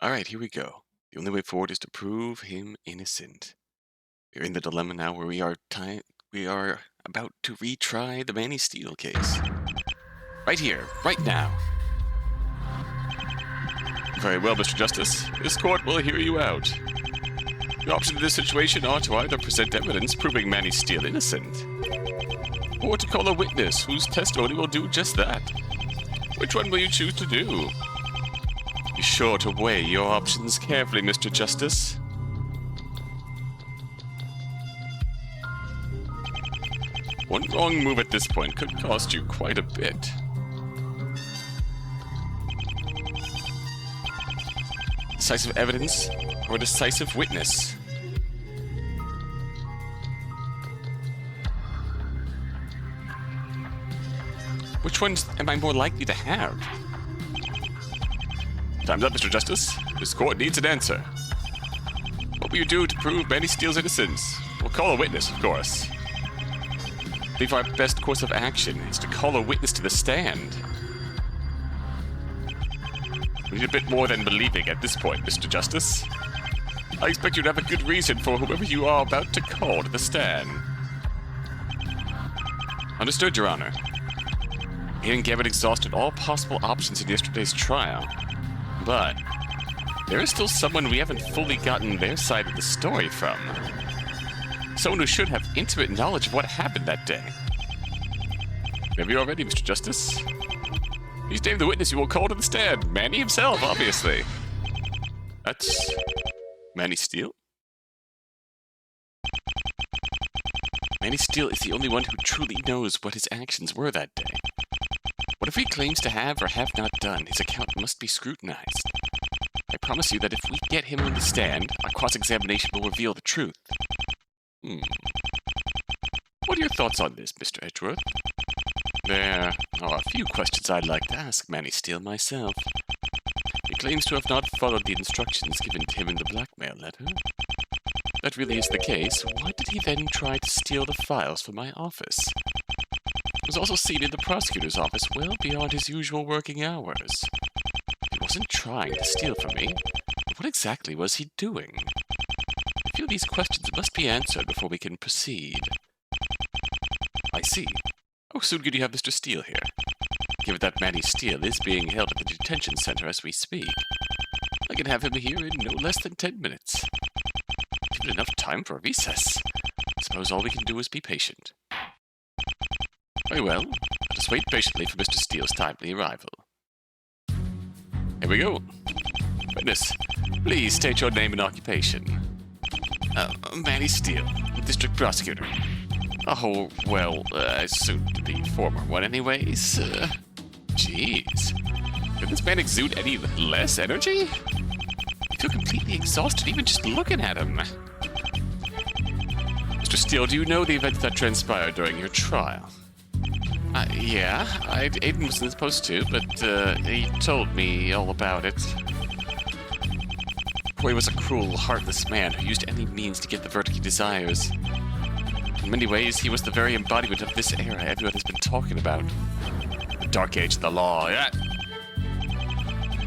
Alright, here we go. The only way forward is to prove him innocent. We're in the dilemma now where we are about to retry the Manny Steele case. Right here, right now. Very well, Mr. Justice. This court will hear you out. The options in this situation are to either present evidence proving Manny Steele innocent, or to call a witness whose testimony will do just that. Which one will you choose to do? Be sure to weigh your options carefully, Mr. Justice. One wrong move at this point could cost you quite a bit. Decisive evidence or decisive witness? Which ones am I more likely to have? Time's up, Mr. Justice. This court needs an answer. What will you do to prove Manny Steele's innocence? We'll call a witness, of course. I believe our best course of action is to call a witness to the stand. We need a bit more than believing at this point, Mr. Justice. I expect you to have a good reason for whoever you are about to call to the stand. Understood, Your Honor. He and Gambit exhausted all possible options in yesterday's trial. But there is still someone we haven't fully gotten their side of the story from. Someone who should have intimate knowledge of what happened that day. Whenever you're ready, Mr. Justice. Please name the witness you will call to the stand. Manny himself, obviously. That's Manny Steele? Manny Steele is the only one who truly knows what his actions were that day. Whatever he claims to have or have not done, his account must be scrutinized. I promise you that if we get him on the stand, our cross-examination will reveal the truth. What are your thoughts on this, Mr. Edgeworth? There are a few questions I'd like to ask Manny Steele myself. He claims to have not followed the instructions given to him in the blackmail letter. If that really is the case, why did he then try to steal the files from my office? He was also seen in the prosecutor's office well beyond his usual working hours. He wasn't trying to steal from me. What exactly was he doing? I feel these questions must be answered before we can proceed. I see. How soon could you have Mr. Steele here? Given that Manny Steele is being held at the detention center as we speak, I can have him here in no less than 10 minutes. Given enough time for a recess, I suppose all we can do is be patient. Very well, let us wait patiently for Mr. Steele's timely arrival. Here we go. Witness, please state your name and occupation. Manny Steele, District Prosecutor. Oh, well, soon to be former one anyways. Jeez. Did this man exude any less energy? I feel completely exhausted even just looking at him. Mr. Steele, do you know the events that transpired during your trial? Yeah, Aiden wasn't supposed to, but he told me all about it. Corey was a cruel, heartless man who used any means to get the verdict he desires. In many ways, he was the very embodiment of this era everyone has been talking about. The dark age of the law, yeah.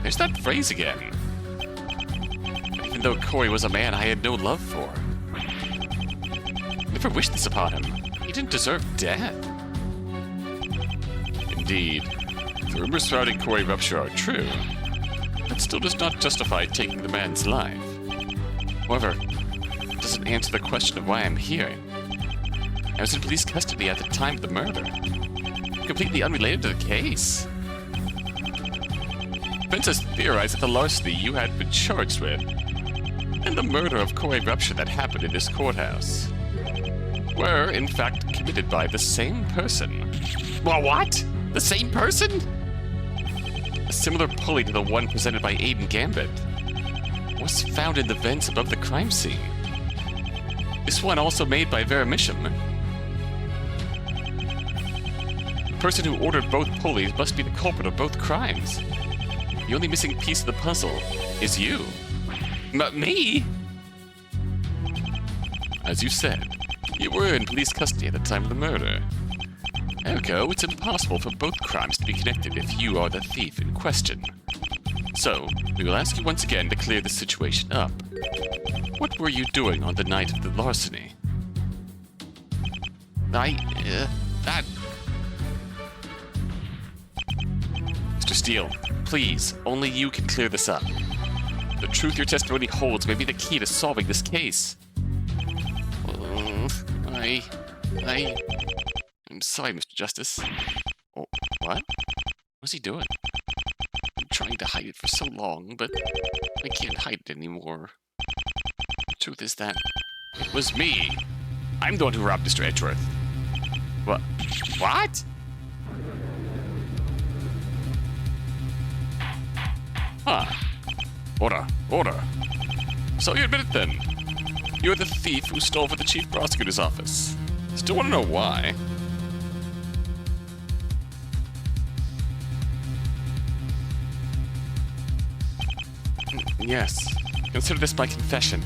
There's that phrase again. And even though Corey was a man I had no love for, I never wished this upon him. He didn't deserve death. Indeed, if the rumors surrounding Corey Rupture are true, that still does not justify taking the man's life. However, it doesn't answer the question of why I'm here. I was in police custody at the time of the murder, completely unrelated to the case. Vince has theorized that the larceny you had been charged with, and the murder of Corey Rupture that happened in this courthouse, were in fact committed by the same person. Well, what? The same person? A similar pulley to the one presented by Aiden Gambit was found in the vents above the crime scene. This one also made by Vera Misham. The person who ordered both pulleys must be the culprit of both crimes. The only missing piece of the puzzle is you. But me? As you said, you were in police custody at the time of the murder. Ergo, it's impossible for both crimes to be connected if you are the thief in question. So, we will ask you once again to clear the situation up. What were you doing on the night of the larceny? Mr. Steele, please, only you can clear this up. The truth your testimony holds may be the key to solving this case. I'm sorry, Mr. Justice. Oh, what? What's he doing? I'm trying to hide it for so long, but I can't hide it anymore. The truth is that it was me. I'm the one who robbed Mr. Edgeworth. What? What? Huh. Order. So you admit it then. You're the thief who stole from the chief prosecutor's office. Still want to know why? Yes. Consider this my confession.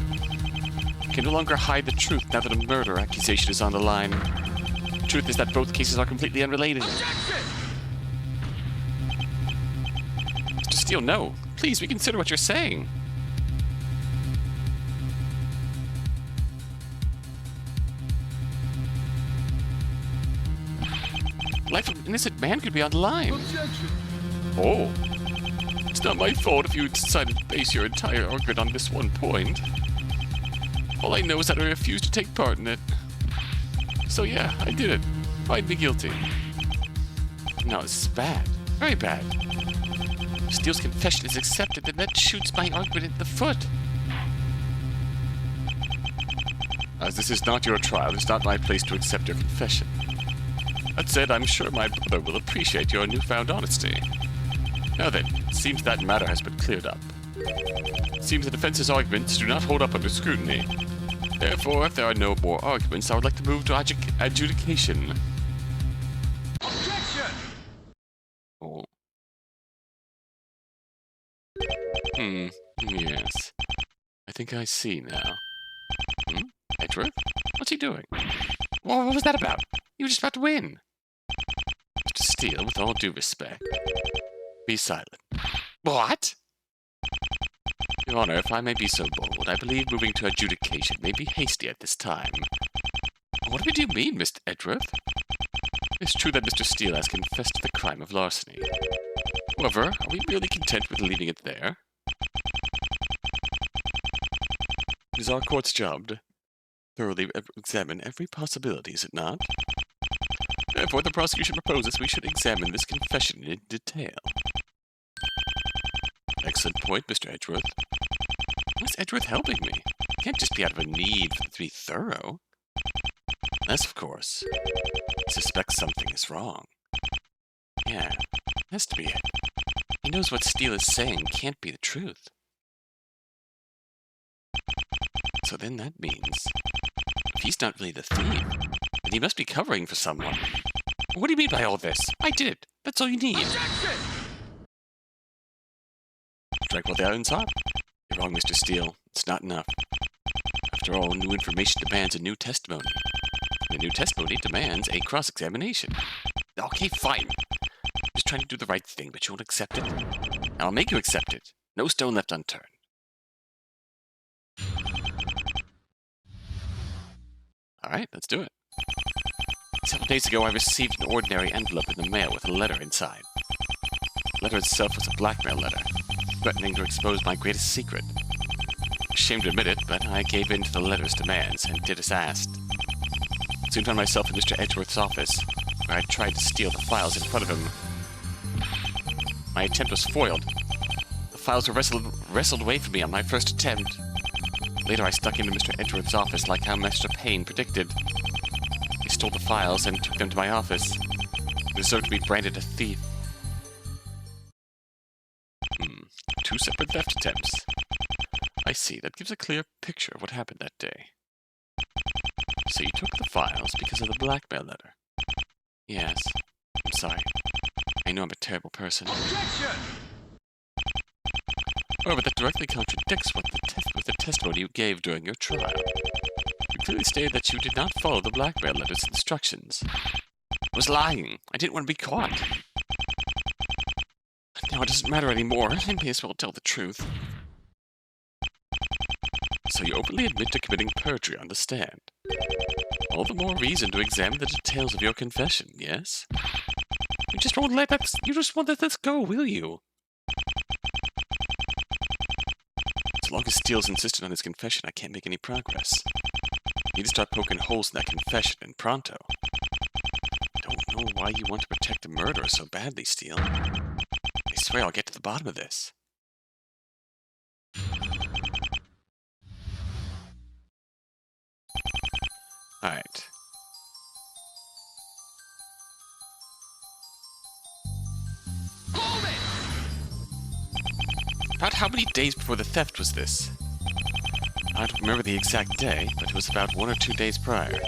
I can no longer hide the truth now that a murder accusation is on the line. The truth is that both cases are completely unrelated. Objection! Mr. Steele, no. Please reconsider what you're saying. Life of an innocent man could be on the line. Objection! Oh. It's not my fault if you decided to base your entire argument on this one point. All I know is that I refused to take part in it. So yeah, I did it. Find me guilty. No, this is bad. Very bad. If Steele's confession is accepted, then that shoots my argument in the foot. As this is not your trial, it's not my place to accept your confession. That said, I'm sure my brother will appreciate your newfound honesty. Now then, it seems that matter has been cleared up. It seems the defense's arguments do not hold up under scrutiny. Therefore, if there are no more arguments, I would like to move to adjudication. Objection! Oh. Yes. I think I see now. Edgeworth? What's he doing? Well, what was that about? You were just about to win. Mr. Steele, with all due respect, be silent. What? Your Honor, if I may be so bold, I believe moving to adjudication may be hasty at this time. What do you mean, Mr. Edgeworth? It's true that Mr. Steele has confessed to the crime of larceny. However, are we merely content with leaving it there? It is our court's job to thoroughly examine every possibility, is it not? Therefore, the prosecution proposes we should examine this confession in detail. Excellent point, Mr. Edgeworth. What's Edgeworth helping me? It can't just be out of a need for it to be thorough. Unless, of course, he suspects something is wrong. Yeah, has to be it. He knows what Steele is saying can't be the truth. So then that means, if he's not really the thief, then he must be covering for someone. What do you mean by all this? I did it. That's all you need. Objection! Strike while the iron's hot. You're wrong, Mr. Steele. It's not enough. After all, new information demands a new testimony. And a new testimony demands a cross-examination. Okay, fine. I'm just trying to do the right thing, but you won't accept it. I'll make you accept it. No stone left unturned. Alright, let's do it. Several days ago, I received an ordinary envelope in the mail with a letter inside. The letter itself was a blackmail letter, threatening to expose my greatest secret. I'm ashamed to admit it, but I gave in to the letter's demands and did as asked. Soon found myself in Mr. Edgeworth's office, where I tried to steal the files in front of him. My attempt was foiled. The files were wrestled away from me on my first attempt. Later, I stuck into Mr. Edgeworth's office like how Master Payne predicted. He stole the files and took them to my office. I deserved to be branded a thief. Two separate theft attempts. I see. That gives a clear picture of what happened that day. So you took the files because of the blackmail letter? Yes. I'm sorry. I know I'm a terrible person. Objection! However, that directly contradicts with the testimony you gave during your trial. You clearly stated that you did not follow the blackmail letter's instructions. I was lying. I didn't want to be caught. Now it doesn't matter anymore. I may as well tell the truth. So you openly admit to committing perjury on the stand. All the more reason to examine the details of your confession, yes? You just won't let this go, will you? As long as Steele's insisted on his confession, I can't make any progress. You need to start poking holes in that confession, and pronto. Don't know why you want to protect the murderer so badly, Steele. I swear I'll get to the bottom of this. Alright. About how many days before the theft was this? I don't remember the exact day, but it was about 1 or 2 days prior.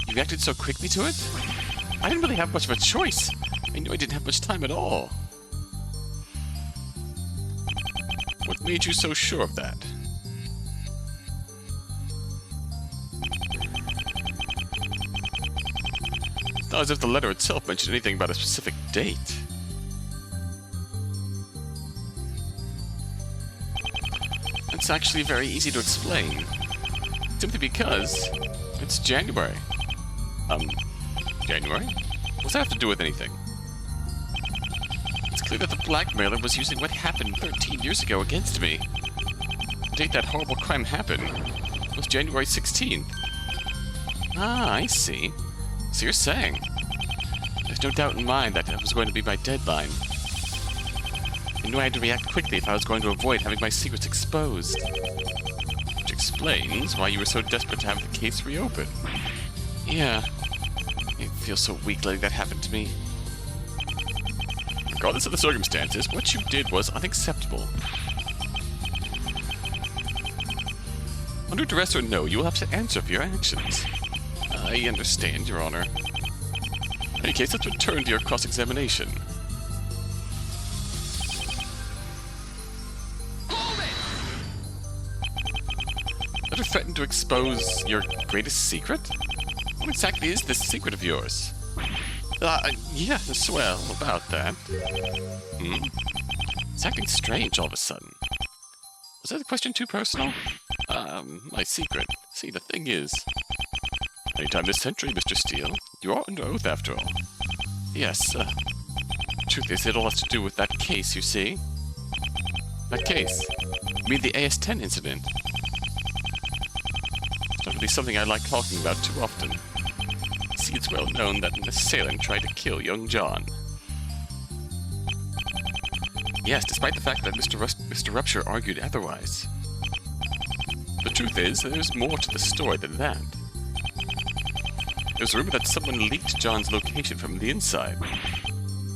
You reacted so quickly to it? I didn't really have much of a choice. I knew I didn't have much time at all. What made you so sure of that? It's not as if the letter itself mentioned anything about a specific date. It's actually very easy to explain. Simply because it's January. January? What's that have to do with anything? It's clear that the blackmailer was using what happened 13 years ago against me. The date that horrible crime happened was January 16th. Ah, I see. So you're saying there's no doubt in mind that was going to be my deadline. I knew I had to react quickly if I was going to avoid having my secrets exposed. Which explains why you were so desperate to have the case reopened. Yeah. I feel so weak letting that happen to me. Regardless of the circumstances, what you did was unacceptable. Under duress or no, you will have to answer for your actions. I understand, Your Honor. In any case, let's return to your cross-examination. Letter threatened to expose your greatest secret? What exactly is this secret of yours? Yes, well, about that. It's acting strange all of a sudden. Was that a question too personal? My secret. See, the thing is... Anytime this century, Mr. Steele. You are under oath, after all. Yes, truth is, it all has to do with that case, you see. That case? You mean the AS-10 incident? It's not really something I like talking about too often. See, it's well known that an assailant tried to kill young John. Yes, despite the fact that Mr. Rupture argued otherwise. The truth is, there's more to the story than that. There's a rumor that someone leaked John's location from the inside.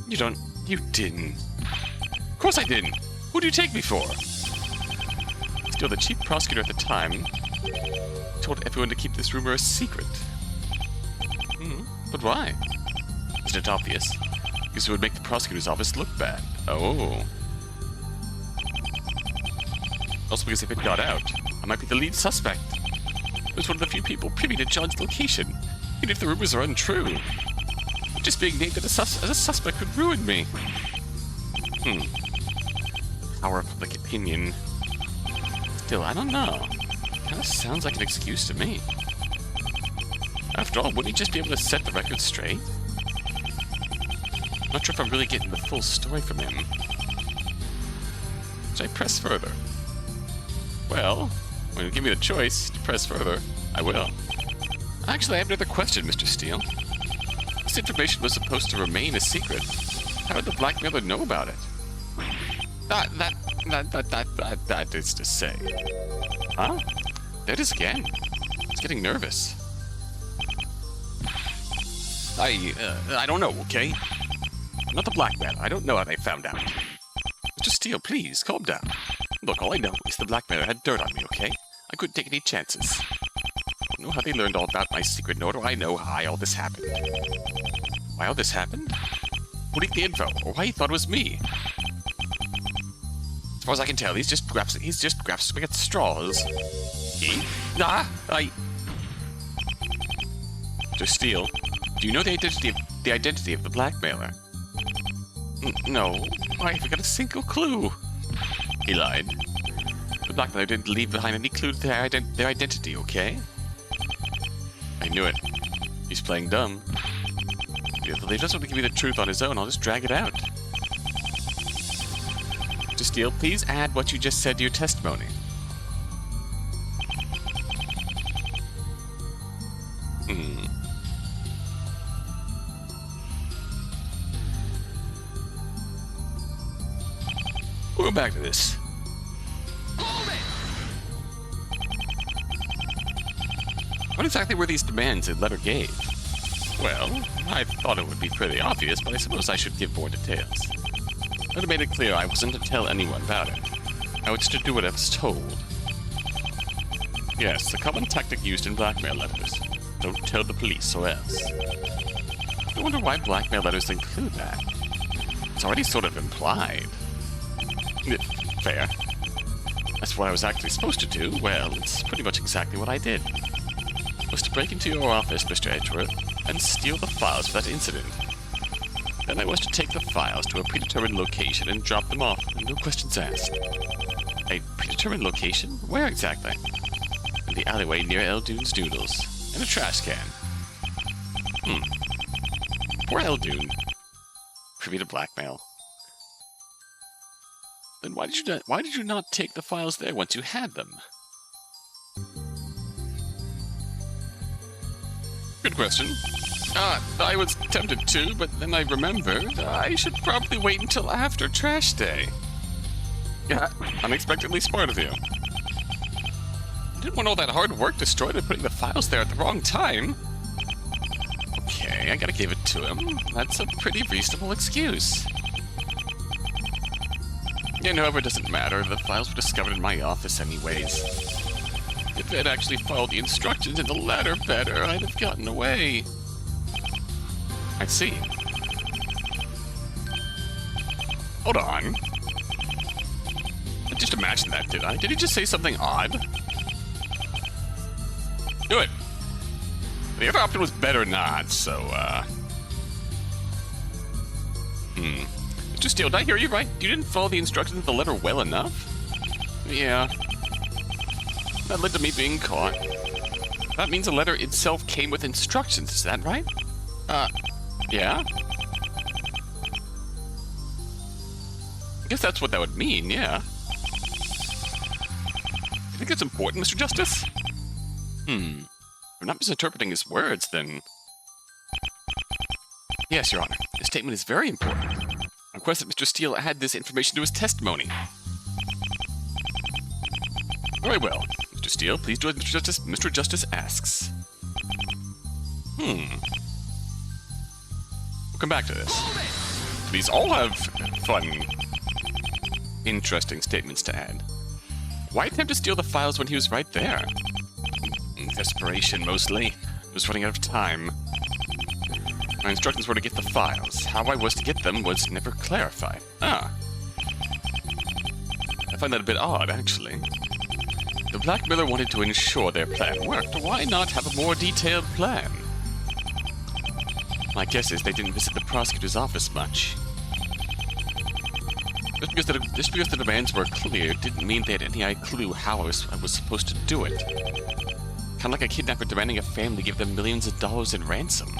You didn't. Of course I didn't! Who do you take me for? Still, the chief prosecutor at the time told everyone to keep this rumor a secret. But why? Isn't it obvious? Because it would make the prosecutor's office look bad. Oh. Also because if it got out, I might be the lead suspect. I was one of the few people privy to John's location, even if the rumors are untrue. Just being named as a suspect could ruin me. Power of public opinion. Still, I don't know. Kinda sounds like an excuse to me. After all, wouldn't he just be able to set the record straight? Not sure if I'm really getting the full story from him. Should I press further? Well, when you give me the choice to press further, I will. Actually, I have another question, Mr. Steele. This information was supposed to remain a secret. How did the blackmailer know about it? That is to say. Huh? There it is again. It's getting nervous. I don't know, okay? I'm not the blackmailer. I don't know how they found out. Mr. Steele, please, calm down. Look, all I know is the blackmailer had dirt on me, okay? I couldn't take any chances. I don't know how they learned all about my secret, nor do I know why all this happened. Why all this happened? Who leaked the info, or why he thought it was me? As far as I can tell, he's just grasping at straws. He? Mr. Steele, do you know the identity of the blackmailer? No. Why, we got a single clue. He lied. The blackmailer didn't leave behind any clue to their identity, okay? I knew it. He's playing dumb. If he doesn't want to give me the truth on his own, I'll just drag it out. Mr. Steele, please add what you just said to your testimony. We'll go back to this. What exactly were these demands the letter gave? Well, I thought it would be pretty obvious, but I suppose I should give more details. The letter made it clear I wasn't to tell anyone about it. I was to do what I was told. Yes, the common tactic used in blackmail letters. Don't tell the police or else. I wonder why blackmail letters include that. It's already sort of implied. Fair. That's what I was actually supposed to do. Well, it's pretty much exactly what I did. I was to break into your office, Mr. Edgeworth, and steal the files for that incident. Then I was to take the files to a predetermined location and drop them off, no questions asked. A predetermined location? Where exactly? In the alleyway near Eldune's Doodles. In a trash can. Poor Eldune. Privy to blackmail. Then why did you not take the files there once you had them? Good question. I was tempted to, but then I remembered I should probably wait until after trash day. Yeah, unexpectedly smart of you. I didn't want all that hard work destroyed by putting the files there at the wrong time. Okay, I gotta give it to him. That's a pretty reasonable excuse. And however, it doesn't matter. The files were discovered in my office anyways. If I'd actually followed the instructions in the letter better, I'd have gotten away. I see. Hold on. I just imagined that, did I? Did he just say something odd? Good. The other option was better not, so, Mr. Steele, did I hear you right? You didn't follow the instructions of the letter well enough? Yeah. That led to me being caught. That means the letter itself came with instructions, is that right? Yeah? I guess that's what that would mean, yeah. You think it's important, Mr. Justice? If I'm not misinterpreting his words, then... Yes, Your Honor. His statement is very important. I request that Mr. Steele add this information to his testimony. Very well. Mr. Steele, please do as Mr. Justice asks. We'll come back to this. These all have fun, interesting statements to add. Why attempt to steal the files when he was right there? Desperation, mostly. I was running out of time. My instructions were to get the files. How I was to get them was never clarified. I find that a bit odd, actually. The blackmailer wanted to ensure their plan worked. Why not have a more detailed plan? My guess is they didn't visit the prosecutor's office much. Just because the demands were clear didn't mean they had any clue how I was supposed to do it. Kind of like a kidnapper demanding a family give them millions of dollars in ransom.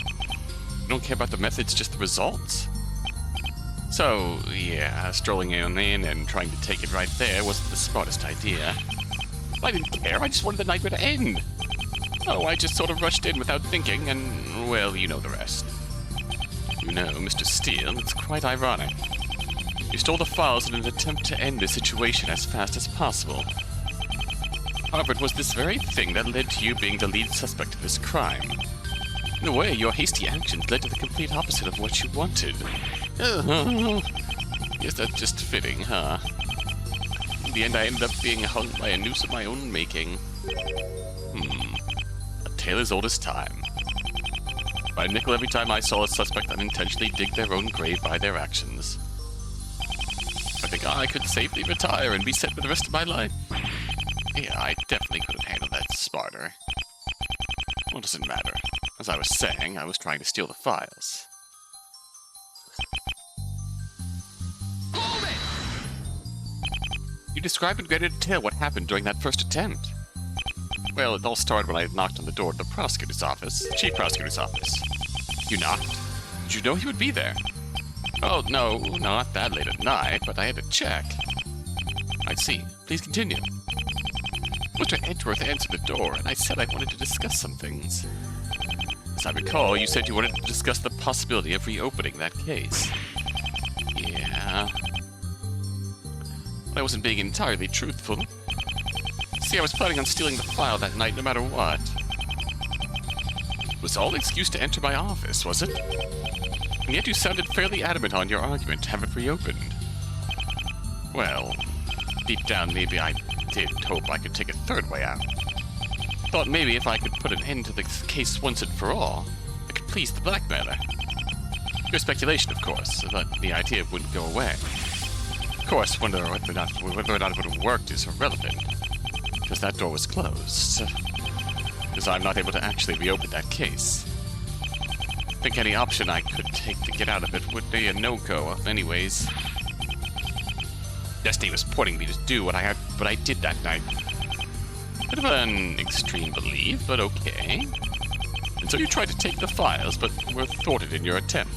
You don't care about the methods, just the results. So, yeah, strolling in and trying to take it right there wasn't the smartest idea. I didn't care, I just wanted the nightmare to end. Oh, I just sort of rushed in without thinking, and, well, you know the rest. You know, Mr. Steele, it's quite ironic. You stole the files in an attempt to end the situation as fast as possible. However, it was this very thing that led to you being the lead suspect in this crime. In a way, your hasty actions led to the complete opposite of what you wanted. Guess that's just fitting, huh? In the end, I ended up being hung by a noose of my own making. A tale as old as time. By a nickel every time I saw a suspect unintentionally dig their own grave by their actions. I think I could safely retire and be set for the rest of my life. Yeah, I definitely could have handled that smarter. Well, it doesn't matter. As I was saying, I was trying to steal the files. You describe in greater detail what happened during that first attempt. Well, it all started when I knocked on the door of the prosecutor's office, chief prosecutor's office. You knocked? Did you know he would be there? Oh, no, not that late at night, but I had to check. I see. Please continue. Mr. Edgeworth answered the door, and I said I wanted to discuss some things. As I recall, you said you wanted to discuss the possibility of reopening that case. Yeah. I wasn't being entirely truthful. See, I was planning on stealing the file that night no matter what. It was all an excuse to enter my office, was it? And yet you sounded fairly adamant on your argument to have it reopened. Well, deep down maybe I did hope I could take a third way out. Thought maybe if I could put an end to the case once and for all, I could please the blackmailer. Your speculation, of course, but the idea wouldn't go away. Of course, whether or not it would have worked is irrelevant, because that door was closed. Because I'm not able to actually reopen that case. I think any option I could take to get out of it would be a no-go anyways. Destiny was pointing me to do what I did that night. Bit of an extreme belief, but okay. And so you tried to take the files, but were thwarted in your attempt.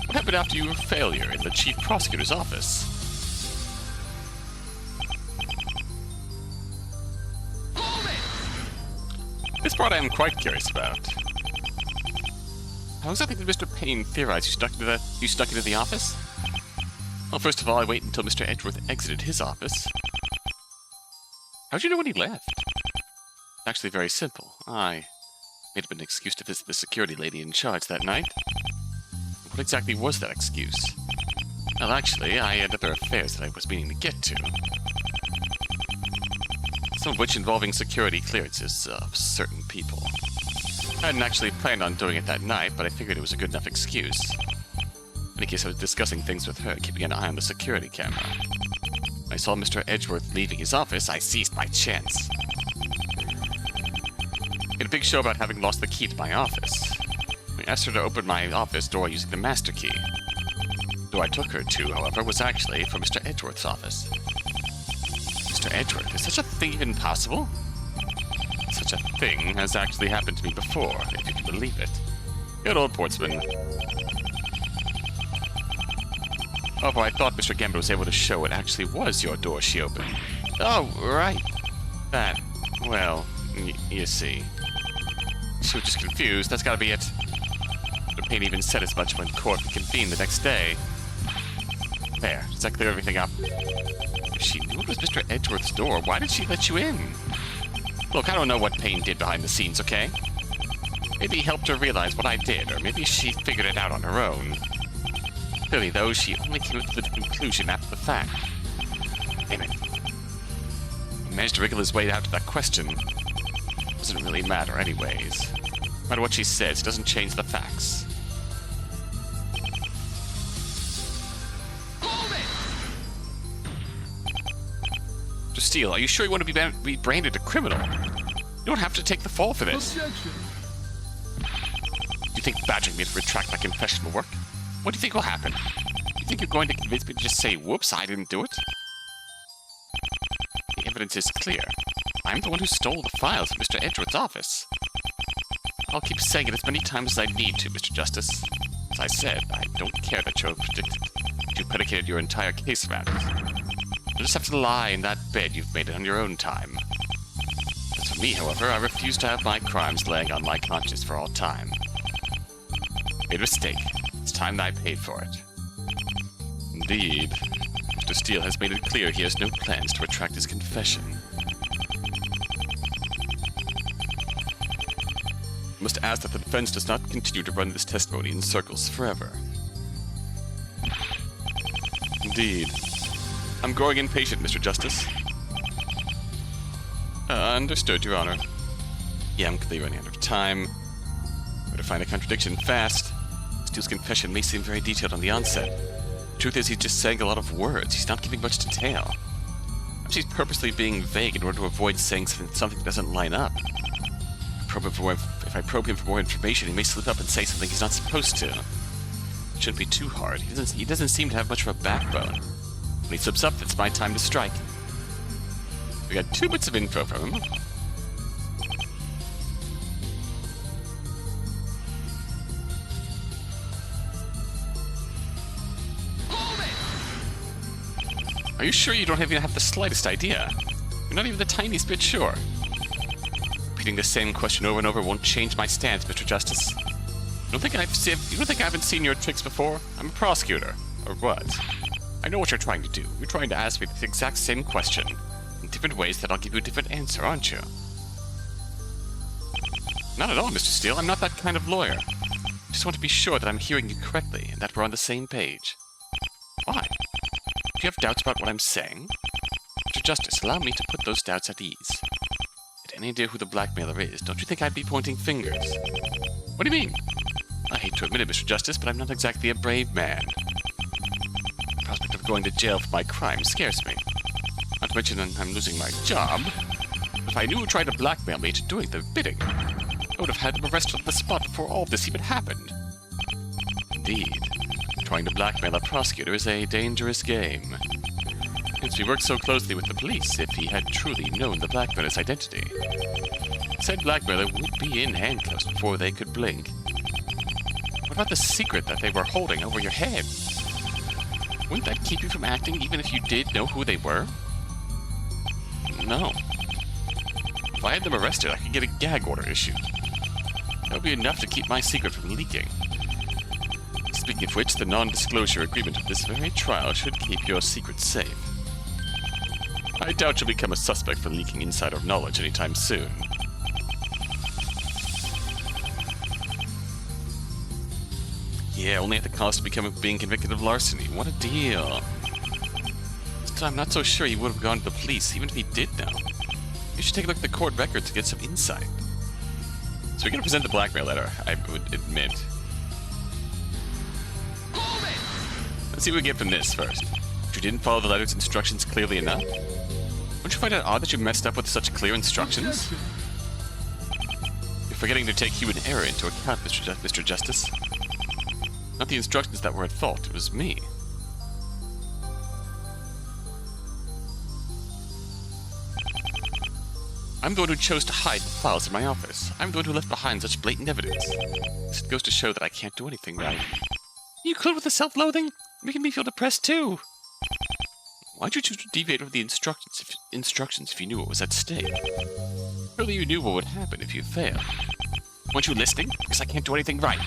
What happened after your failure in the chief prosecutor's office? This part I am quite curious about. How exactly did Mr. Payne theorize you snuck into the office? Well, first of all, I waited until Mr. Edgeworth exited his office. How'd you know when he left? Actually very simple. I made up an excuse to visit the security lady in charge that night. What exactly was that excuse? Well, actually, I had other affairs that I was meaning to get to. Some of which involving security clearances of certain people. I hadn't actually planned on doing it that night, but I figured it was a good enough excuse. In any case, I was discussing things with her, keeping an eye on the security camera. When I saw Mr. Edgeworth leaving his office, I seized my chance. Made a big show about having lost the key to my office. I asked her to open my office door using the master key. The door I took her to, however, was actually from Mr. Edgeworth's office. Mr. Edgeworth, is such a thing even possible? Such a thing has actually happened to me before, if you can believe it. Good old Portsman. Although I thought Mr. Gambit was able to show it actually was your door she opened. Oh, right. That, well, you see. She was just confused, that's gotta be it. The Payne even said as much when court convened the next day. There, does that clear everything up? If she knew it was Mr. Edgeworth's door, why did she let you in? Look, I don't know what Payne did behind the scenes, okay? Maybe he helped her realize what I did, or maybe she figured it out on her own. Clearly, though, she only came to the conclusion after the fact. Damn it. He managed to wriggle his way out to that question. Doesn't really matter anyways. No matter what she says, it doesn't change the facts. Mr. Steele, are you sure you want to be branded a criminal? You don't have to take the fall for this. Objection. Do you think badgering me to retract my confession will work? What do you think will happen? You think you're going to convince me to just say, whoops, I didn't do it? The evidence is clear. I'm the one who stole the files from Mr. Edgeworth's office. I'll keep saying it as many times as I need to, Mr. Justice. As I said, I don't care that you predicated your entire case around it. You'll just have to lie in that bed you've made it on your own time. As for me, however, I refuse to have my crimes laying on my conscience for all time. Made a mistake. It's time that I paid for it. Indeed. Mr. Steele has made it clear he has no plans to retract his confession. I must ask that the defense does not continue to run this testimony in circles forever. Indeed. I'm growing impatient, Mr. Justice. Understood, Your Honor. Yeah, I'm clearly running out of time. Better find a contradiction fast. Steele's confession may seem very detailed on the onset. The truth is, he's just saying a lot of words. He's not giving much detail. Perhaps he's purposely being vague in order to avoid saying something that doesn't line up. If I probe him for more information, he may slip up and say something he's not supposed to. It shouldn't be too hard. He doesn't seem to have much of a backbone. When he slips up, it's my time to strike. We got 2 bits of info from him. Are you sure you don't even have the slightest idea? You're not even the tiniest bit sure. Repeating the same question over and over won't change my stance, Mr. Justice. You don't think I haven't seen your tricks before? I'm a prosecutor. Or what? I know what you're trying to do. You're trying to ask me the exact same question in different ways that I'll give you a different answer, aren't you? Not at all, Mr. Steele. I'm not that kind of lawyer. I just want to be sure that I'm hearing you correctly and that we're on the same page. Why? Do you have doubts about what I'm saying? Mr. Justice, allow me to put those doubts at ease. Had any idea who the blackmailer is, don't you think I'd be pointing fingers? What do you mean? I hate to admit it, Mr. Justice, but I'm not exactly a brave man. The prospect of going to jail for my crime scares me. Not to mention I'm losing my job. If I knew who tried to blackmail me into doing the bidding, I would have had them arrested on the spot before all of this even happened. Indeed. Trying to blackmail a prosecutor is a dangerous game. Since we worked so closely with the police, if he had truly known the blackmailer's identity, said blackmailer would be in handcuffs before they could blink. What about the secret that they were holding over your head? Wouldn't that keep you from acting even if you did know who they were? No. If I had them arrested, I could get a gag order issued. That would be enough to keep my secret from leaking. Speaking of which, the non-disclosure agreement of this very trial should keep your secret safe. I doubt you'll become a suspect for leaking insider knowledge anytime soon. Yeah, only at the cost of being convicted of larceny. What a deal. Still, I'm not so sure he would have gone to the police, even if he did know. You should take a look at the court records to get some insight. So we're going to present the blackmail letter, I would admit. Let's see what we get from this first. If you didn't follow the letter's instructions clearly enough, don't you find it odd that you messed up with such clear instructions? You're forgetting to take human error into account, Mr. Justice. Not the instructions that were at fault, it was me. I'm the one who chose to hide the files in my office. I'm the one who left behind such blatant evidence. This goes to show that I can't do anything right. You could with the self-loathing? Making me feel depressed too. Why'd you choose to deviate from the instructions if you knew what was at stake? Surely you knew what would happen if you failed. Weren't you listening? Because I can't do anything right.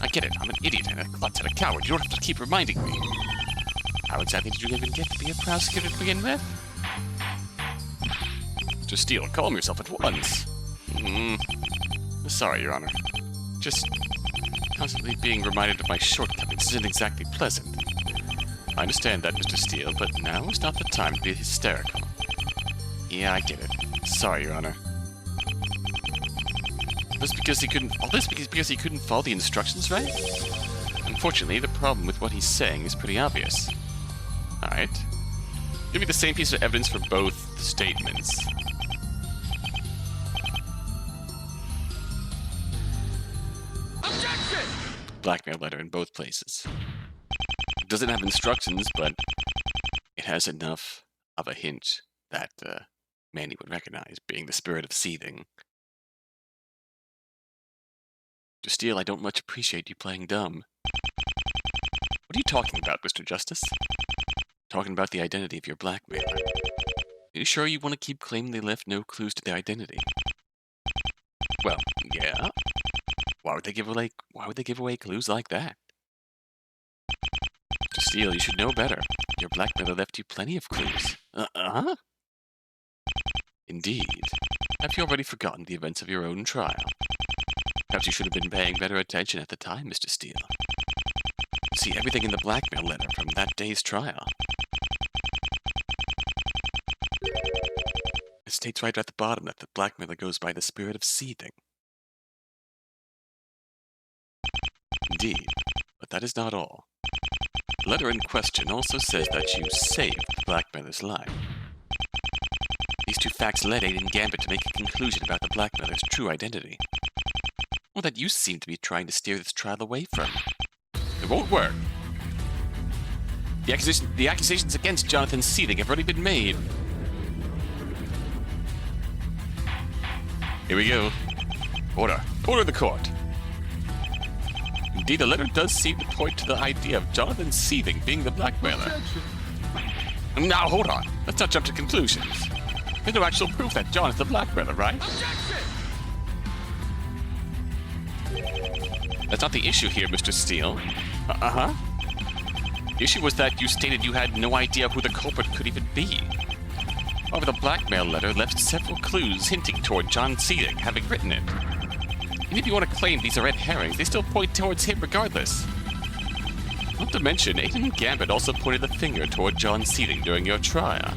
I get it. I'm an idiot and a klutz and a coward. You don't have to keep reminding me. How exactly did you even get to be a prosecutor to begin with? Mr. Steele, calm yourself at once. Sorry, Your Honor. Just constantly being reminded of my shortcomings isn't exactly pleasant. I understand that, Mr. Steele, but now is not the time to be hysterical. Yeah, I get it. Sorry, Your Honor. All this because he couldn't follow the instructions, right? Unfortunately, the problem with what he's saying is pretty obvious. Alright. Give me the same piece of evidence for both statements. Objection! Blackmail letter in both places. It doesn't have instructions, but it has enough of a hint that Mandy would recognize, being the Spirit of Seething. Mr. Steele, I don't much appreciate you playing dumb. What are you talking about, Mr. Justice? Talking about the identity of your blackmailer. Are you sure you want to keep claiming they left no clues to their identity? Well, yeah. Why would they give away clues like that? Mr. Steele, you should know better. Your blackmailer left you plenty of clues. Indeed. Have you already forgotten the events of your own trial? Perhaps you should have been paying better attention at the time, Mr. Steele. See everything in the blackmail letter from that day's trial. It states right at the bottom that the blackmailer goes by the Spirit of Seething. Indeed, but that is not all. The letter in question also says that you saved the blackmailer's life. These two facts led Aiden and Gambit to make a conclusion about the blackmailer's true identity. Or that you seem to be trying to steer this trial away from. It won't work. The accusations against Jonathan Seething have already been made. Here we go. Order. Order the court. Indeed, the letter does seem to point to the idea of Jonathan Seething being the blackmailer. Now, hold on. Let's not jump to conclusions. There's no actual proof that John is the blackmailer, right? That's not the issue here, Mr. Steele. Uh-huh. The issue was that you stated you had no idea who the culprit could even be. However, the blackmail letter left several clues hinting toward John Seething having written it. And if you want to claim these are red herrings, they still point towards him regardless. Not to mention, Aiden and Gambit also pointed the finger toward John Seething during your trial.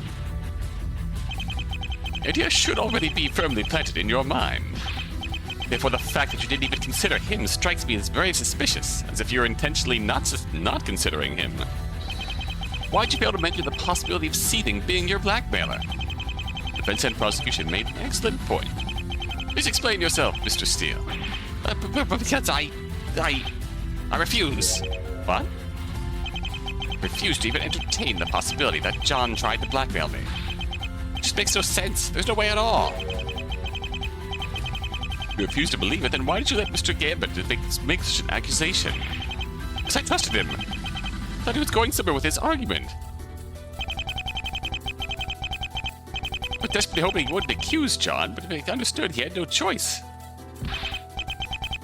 The idea should already be firmly planted in your mind. Therefore, the fact that you didn't even consider him strikes me as very suspicious, as if you're intentionally not considering him. Why'd you fail to mention the possibility of Seething being your blackmailer? Defense and prosecution made an excellent point. Please explain yourself, Mr. Steele. Because I refuse. What? Refuse to even entertain the possibility that John tried to blackmail me. It just makes no sense. There's no way at all. If you refuse to believe it, then why did you let Mr. Gambit make such an accusation? Because I trusted him. I thought he was going somewhere with his argument. I was desperately hoping he wouldn't accuse John, but I understood he had no choice.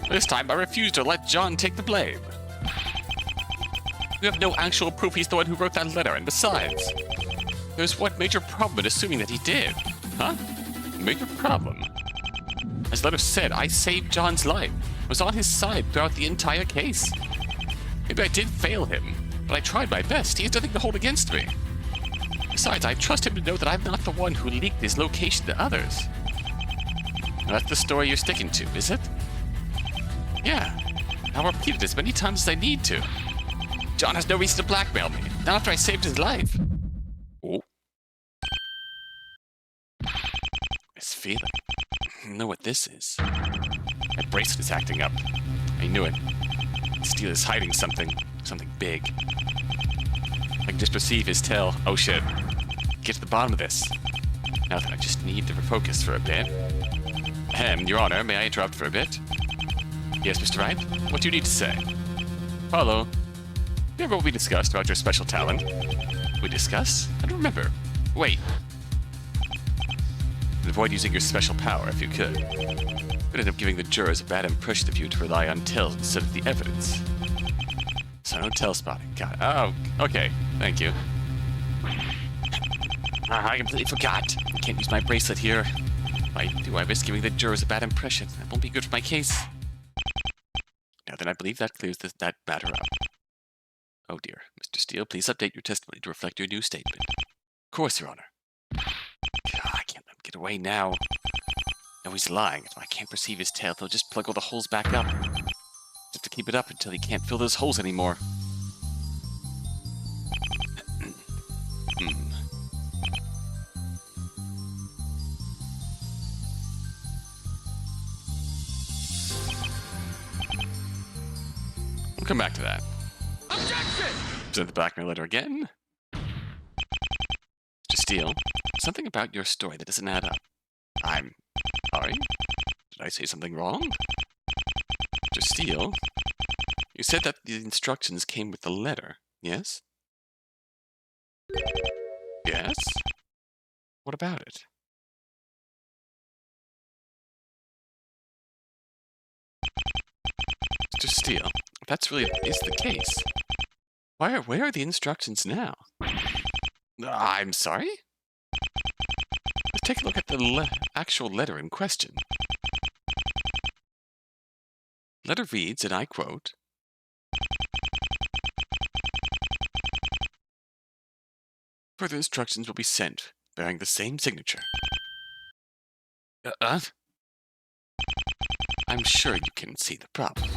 This time, I refused to let John take the blame. You have no actual proof he's the one who wrote that letter, and besides, there's one major problem in assuming that he did. Huh? Major problem? As the letter said, I saved John's life. I was on his side throughout the entire case. Maybe I did fail him, but I tried my best. He has nothing to hold against me. Besides, I trust him to know that I'm not the one who leaked his location to others. Now, that's the story you're sticking to, is it? Yeah. I'll repeat it as many times as I need to. John has no reason to blackmail me, not after I saved his life. Oh. This feeling. I know what this is. My bracelet is acting up. I knew it. Steele is hiding something. Something big. I can just perceive his tail. Oh shit. Get to the bottom of this. Now then, I just need to refocus for a bit. Your Honor, may I interrupt for a bit? Yes, Mr. Wright? What do you need to say? Follow. Remember what we discussed about your special talent? We discussed? I don't remember. Wait. Avoid using your special power if you could. You'd end up giving the jurors a bad impression of you to rely on tells instead of the evidence. So no tell spotting. Got it. Oh, okay. Thank you. I completely forgot. I can't use my bracelet here. If I do, I risk giving the jurors a bad impression. That won't be good for my case. Now then, I believe that clears that matter up. Oh dear. Mr. Steele, please update your testimony to reflect your new statement. Of course, Your Honor. God, I can't let him get away now. No, he's lying. If I can't perceive his tail, they'll just plug all the holes back up. Just to keep it up until he can't fill those holes anymore. We'll come back to that. Objection! Present the blackmail letter again. Mr. Steele, something about your story that doesn't add up. I'm sorry? Did I say something wrong? Mr. Steele, you said that the instructions came with the letter, yes? Yes? What about it? Mr. Steele, if that's really is the case, where are the instructions now? I'm sorry? Let's take a look at the actual letter in question. Letter reads, and I quote, "Further instructions will be sent, bearing the same signature." I'm sure you can see the problem.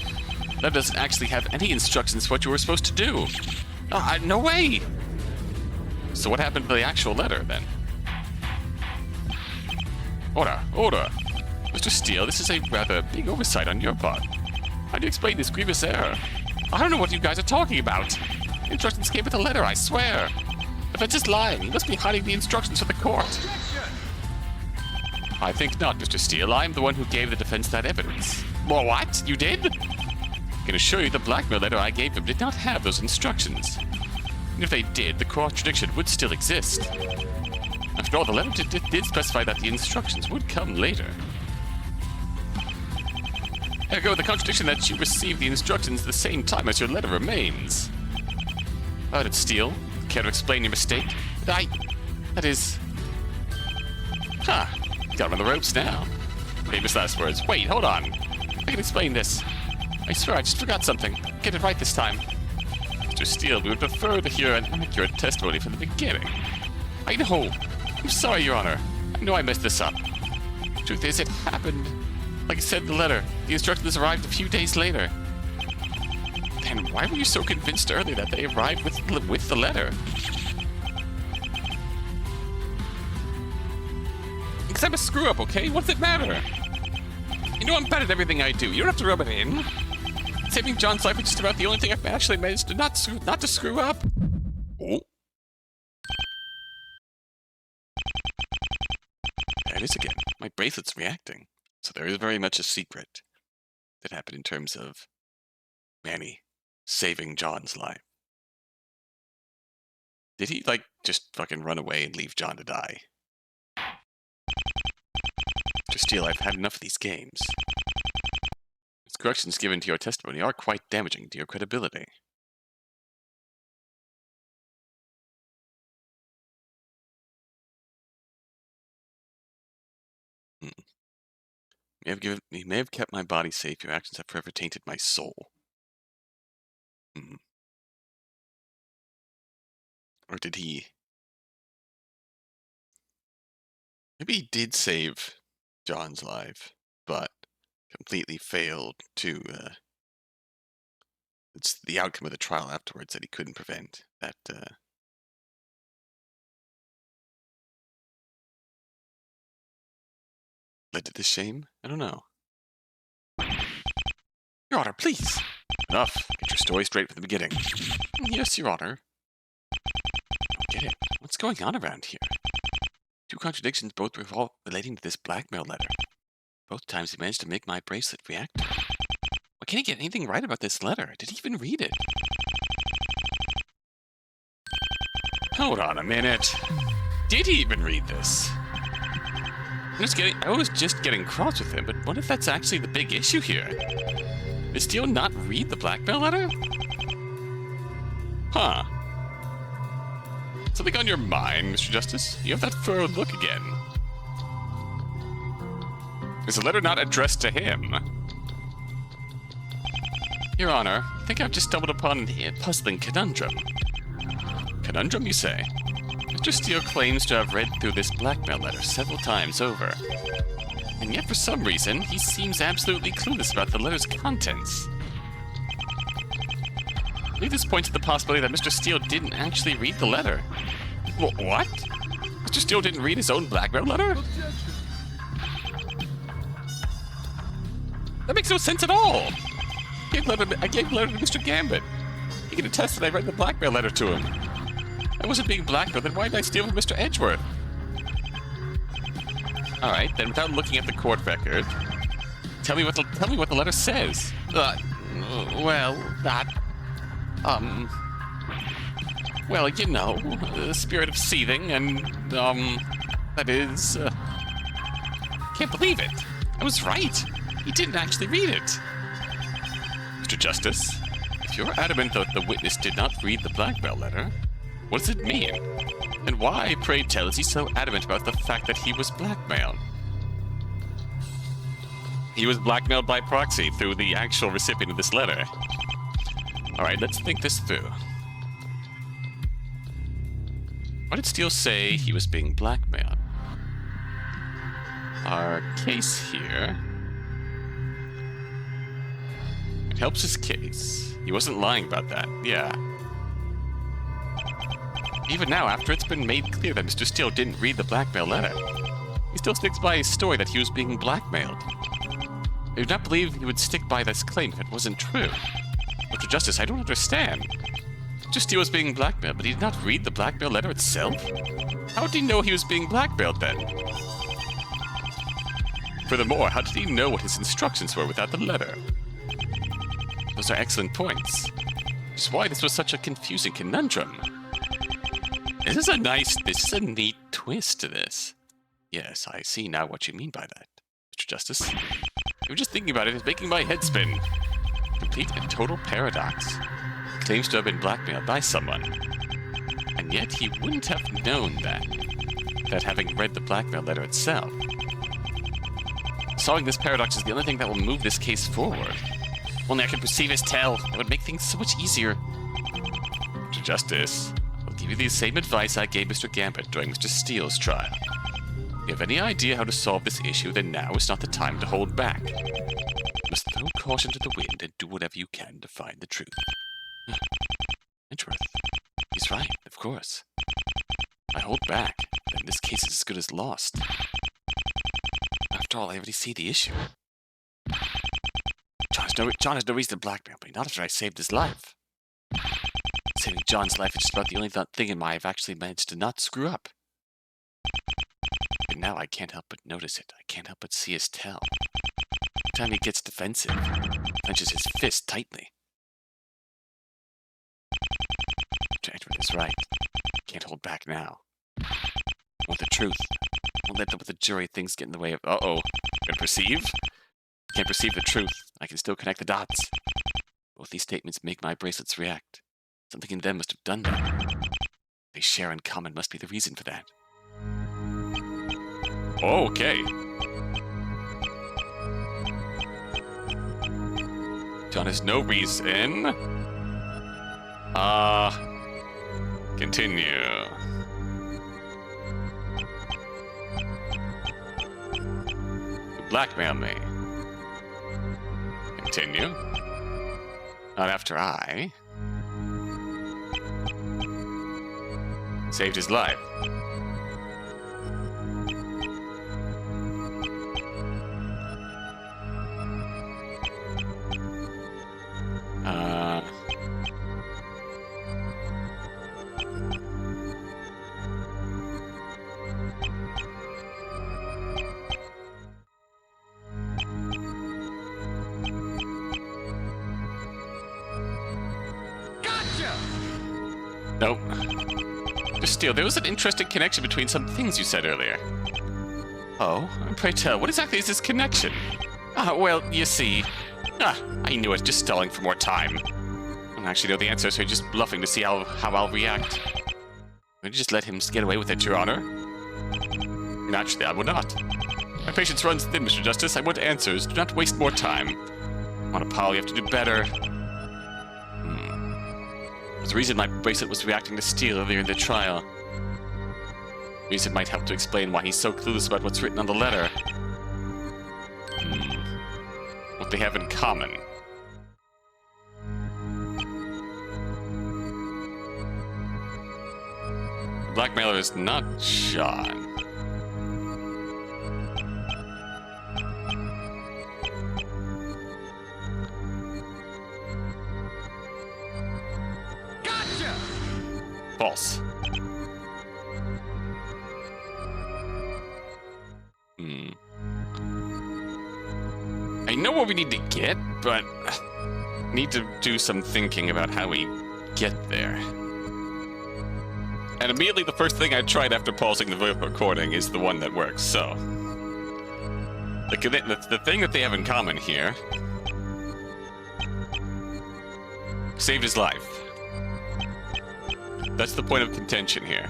That doesn't actually have any instructions for what you were supposed to do. No way! So what happened to the actual letter, then? Order! Mr. Steele, this is a rather big oversight on your part. How do you explain this grievous error? I don't know what you guys are talking about. The instructions came with a letter, I swear. If it's just lying, he must be hiding the instructions for the court. I think not, Mr. Steele. I'm the one who gave the defense that evidence. Well, what? You did? I can assure you the blackmail letter I gave him did not have those instructions. And if they did, the contradiction would still exist. After all, the letter did specify that the instructions would come later. Ergo, the contradiction that you received the instructions at the same time as your letter remains. About it, Steele. Care to explain your mistake? That is... Huh. Got him on the ropes now. Famous last words. Wait, hold on. I can explain this. I swear I just forgot something. Get it right this time. Mr. Steele, we would prefer to hear an accurate testimony from the beginning. I know. I'm sorry, Your Honor. I know I messed this up. The truth is, it happened. Like I said in the letter, the instructions arrived a few days later. Then why were you so convinced earlier that they arrived with the letter? Because I'm a screw-up, okay? What does it matter? You know I'm bad at everything I do. You don't have to rub it in. Saving John's life is just about the only thing I've actually managed to not to screw up. Oh. There it is again. My bracelet's reacting. So there is very much a secret that happened in terms of Manny saving John's life. Did he, like, just fucking run away and leave John to die? Mr. Steele, I've had enough of these games. These corrections given to your testimony are quite damaging to your credibility. You may have kept my body safe. Your actions have forever tainted my soul. Or did he? Maybe he did save John's life, but completely failed to. It's the outcome of the trial afterwards that he couldn't prevent. That led to this shame? I don't know. Your Honor, please! Enough. Get your story straight from the beginning. Yes, Your Honor. I don't get it. What's going on around here? Two contradictions, both relating to this blackmail letter. Both times he managed to make my bracelet react. Why can't he get anything right about this letter? Did he even read it? Hold on a minute. Did he even read this? I was just getting cross with him, but what if that's actually the big issue here? Did Steele not read the blackmail letter? Huh. Something on your mind, Mr. Justice? You have that furrowed look again. Is the letter not addressed to him? Your Honor, I think I've just stumbled upon a puzzling conundrum. Conundrum, you say? Mr. Steele claims to have read through this blackmail letter several times over. And yet, for some reason, he seems absolutely clueless about the letter's contents. I believe this points to the possibility that Mr. Steele didn't actually read the letter. What? Mr. Steele didn't read his own blackmail letter? That makes no sense at all! I gave the letter to Mr. Gambit. He can attest that I read the blackmail letter to him. I wasn't being blackmailed, then why did I steal from Mr. Edgeworth? Alright, then without looking at the court record, tell me what the letter says. Well, you know, the Spirit of Seething, and, that is, can't believe it. I was right. He didn't actually read it. Mr. Justice, if you're adamant that the witness did not read the blackmail letter, what does it mean? And why, pray tell, is he so adamant about the fact that he was blackmailed? He was blackmailed by proxy through the actual recipient of this letter. Alright, let's think this through. Why did Steele say he was being blackmailed? Our case here... It helps his case. He wasn't lying about that, yeah. Even now, after it's been made clear that Mr. Steele didn't read the blackmail letter, he still sticks by his story that he was being blackmailed. I do not believe he would stick by this claim if it wasn't true. Mr. Justice, I don't understand. Mr. Steele was being blackmailed, but he did not read the blackmail letter itself? How did he know he was being blackmailed then? Furthermore, how did he know what his instructions were without the letter? Those are excellent points. Which is why this was such a confusing conundrum. This is a neat twist to this. Yes, I see now what you mean by that, Mr. Justice. Even just thinking about it is making my head spin. Complete and total paradox. He claims to have been blackmailed by someone. And yet he wouldn't have known that, without having read the blackmail letter itself. Solving this paradox is the only thing that will move this case forward. Only I could perceive his tell. That would make things so much easier. Mr. Justice, I'll give you the same advice I gave Mr. Gambit during Mr. Steele's trial. If you have any idea how to solve this issue, then now is not the time to hold back. You must throw caution to the wind and do whatever you can to find the truth. Edgeworth. He's right, of course. If I hold back, then this case is as good as lost. After all, I already see the issue. John has no reason to blackmail me, not after I saved his life. Saving John's life is just about the only thing in my life I've actually managed to not screw up. And now I can't help but notice it. I can't help but see his tell. Every time he gets defensive, clenches his fist tightly. Edgeworth is right. Can't hold back now. I want the truth. I won't let them with the jury things get in the way of... Uh-oh. Can perceive? Can't perceive the truth. I can still connect the dots. Both these statements make my bracelets react. Something in them must have done that. They share in common must be the reason for that. Okay. John has no reason. Continue. Blackmail me. Continue. Not after I saved his life. Nope. Just Steele, there was an interesting connection between some things you said earlier. Oh, and pray tell, what exactly is this connection? Well, you see... I knew it, just stalling for more time. I don't actually know the answer, so you're just bluffing to see how I'll react. Would you just let him get away with it, Your Honor? Naturally, I would not. My patience runs thin, Mr. Justice. I want answers. Do not waste more time. On a pile, you have to do better. There's a reason my bracelet was reacting to Steele earlier in the trial. Reason might help to explain why he's so clueless about what's written on the letter. What they have in common. The blackmailer is not John. False. I know what we need to get, but need to do some thinking about how we get there. And immediately the first thing I tried after pausing the recording is the one that works, so... The thing that they have in common here... saved his life. That's the point of contention here.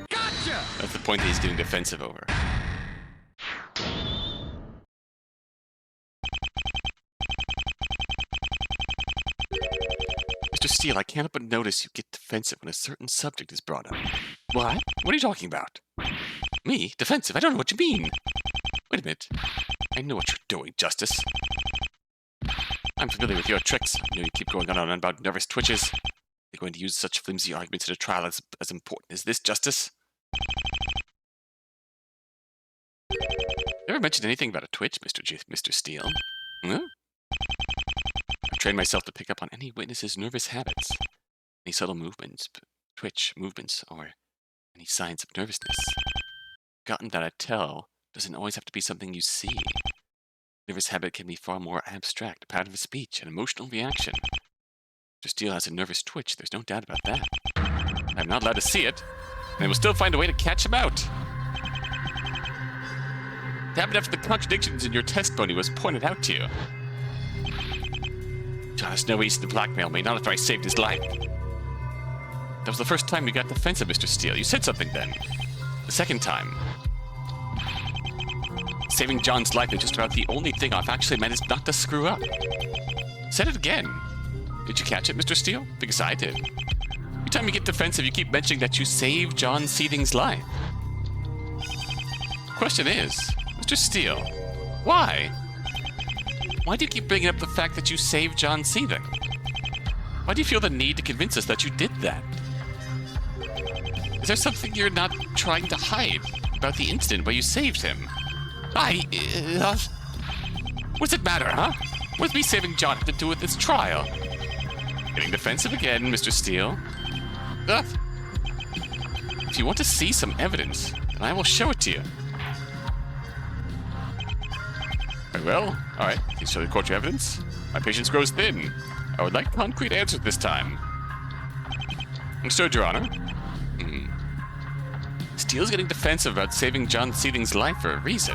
Gotcha! That's the point that he's getting defensive over. Mr. Steele, I can't help but notice you get defensive when a certain subject is brought up. What? What are you talking about? Me? Defensive? I don't know what you mean. Wait a minute. I know what you're doing, Justice. I'm familiar with your tricks. I know you keep going on about nervous twitches. You're going to use such flimsy arguments in a trial as important as this, Justice? Ever mentioned anything about a twitch, Mr. Steele? Huh? I've trained myself to pick up on any witness's nervous habits, any subtle movements, twitch movements, or any signs of nervousness. Forgotten that a tell doesn't always have to be something you see. Nervous habit can be far more abstract, a pattern of speech, an emotional reaction. Mr. Steele has a nervous twitch, there's no doubt about that. I'm not allowed to see it, and I will still find a way to catch him out. It happened after the contradictions in your testimony was pointed out to you. John has no reason to blackmail me, not after I saved his life. That was the first time you got defensive, Mr. Steele. You said something then. The second time. Saving John's life is just about the only thing I've actually managed not to screw up. Said it again. Did you catch it, Mr. Steele? Because I did. Every time you get defensive, you keep mentioning that you saved John Seething's life. Question is, Mr. Steele, why? Why do you keep bringing up the fact that you saved John Seething? Why do you feel the need to convince us that you did that? Is there something you're not trying to hide about the incident where you saved him? What's it matter, huh? What's me saving John have to do with this trial? Getting defensive again, Mr. Steele. If you want to see some evidence, then I will show it to you. Very well. Alright, you show the court your evidence. My patience grows thin. I would like concrete answers this time. Understood, Your Honor. Steele's getting defensive about saving John Seething's life for a reason.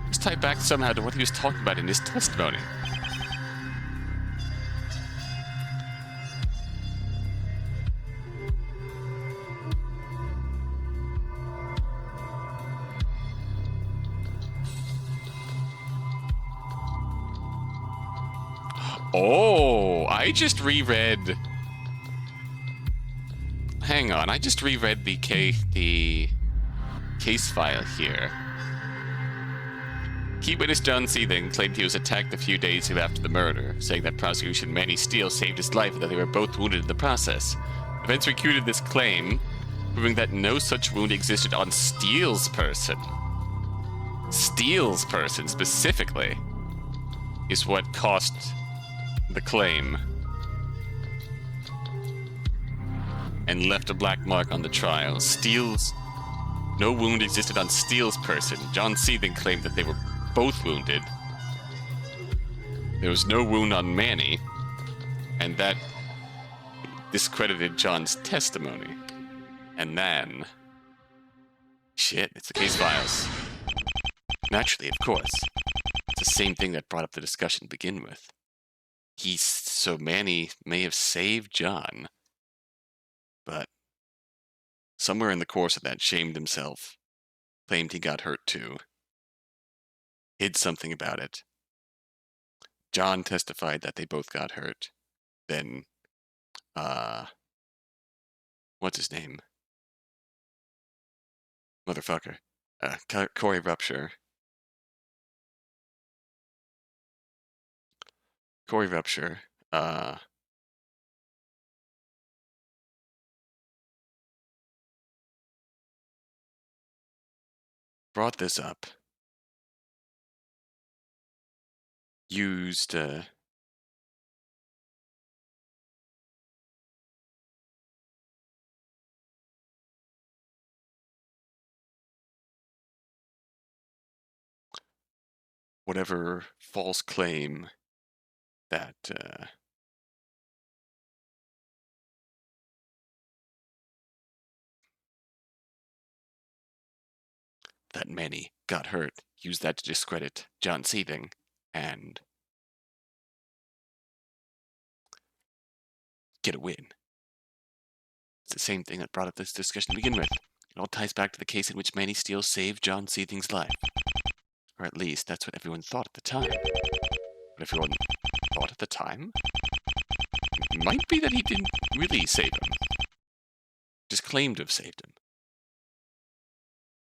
Let's tie back somehow to what he was talking about in his testimony. Oh, I just reread... Hang on, I just reread the case file here. Key witness John Seething claimed he was attacked a few days after the murder, saying that prosecution Manny Steele saved his life and that they were both wounded in the process. Events refuted this claim, proving that no such wound existed on Steele's person. Steele's person, specifically, is what cost the claim and left a black mark on the trial. No wound existed on Steele's person. John Seething claimed that they were both wounded. There was no wound on Manny, and that discredited John's testimony. And then... Shit, it's the case files. Naturally, of course. It's the same thing that brought up the discussion to begin with. So Manny may have saved John, but somewhere in the course of that shamed himself, claimed he got hurt too, hid something about it. John testified that they both got hurt. Then, what's his name? Motherfucker. Corey Rupture. Brought this up. Used, whatever false claim that, that Manny got hurt, used that to discredit John Seething, and get a win. It's the same thing that brought up this discussion to begin with. It all ties back to the case in which Manny Steele saved John Seething's life. Or at least, that's what everyone thought at the time. But everyone thought at the time? It might be that he didn't really save him. Just claimed to have saved him.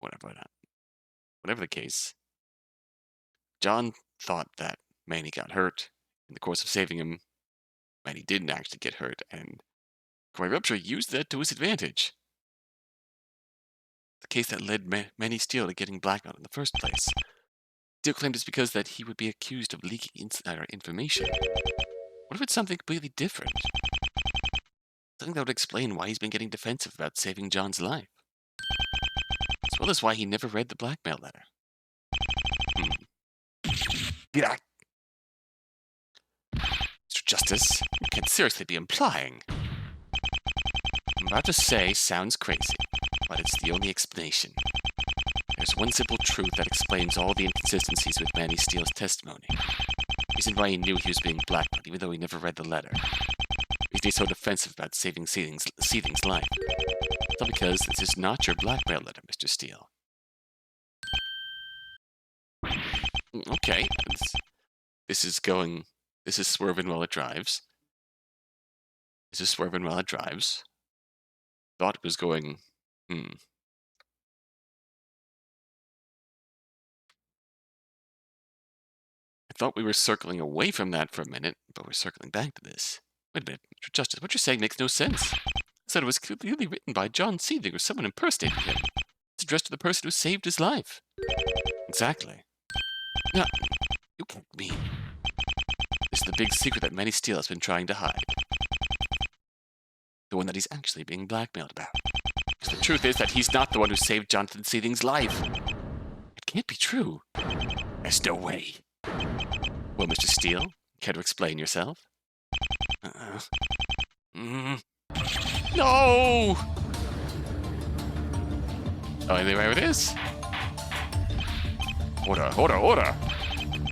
Whatever the case, John thought that Manny got hurt. In the course of saving him, Manny didn't actually get hurt, and Corey Rupture used that to his advantage. The case that led Manny Steele to getting blackmailed in the first place. Steele claimed it's because that he would be accused of leaking insider information. What if it's something completely different? Something that would explain why he's been getting defensive about saving John's life. as well as why he never read the blackmail letter. Yeah. Mr. Justice, you can't seriously be implying. I'm about to say sounds crazy, but it's the only explanation. There's one simple truth that explains all the inconsistencies with Manny Steele's testimony. The reason why he knew he was being blackmailed, even though he never read the letter. Reason he's so defensive about saving Seething's life. It's all because this is not your blackmail letter, Mr. Steele. Okay, this is swerving while it drives. This is swerving while it drives. Thought it was going, I thought we were circling away from that for a minute, but we're circling back to this. Wait a minute, Mr. Justice, what you're saying makes no sense. I said it was clearly written by John Seething or someone impersonating him. It's addressed to the person who saved his life. Exactly. No, you can't mean. This is the big secret that Manny Steele has been trying to hide. The one that he's actually being blackmailed about. Because the truth is that he's not the one who saved Jonathan Seething's life. It can't be true. There's no way. Well, Mr. Steele, care to explain yourself? No! Oh, anyway, it is. Order, order, order!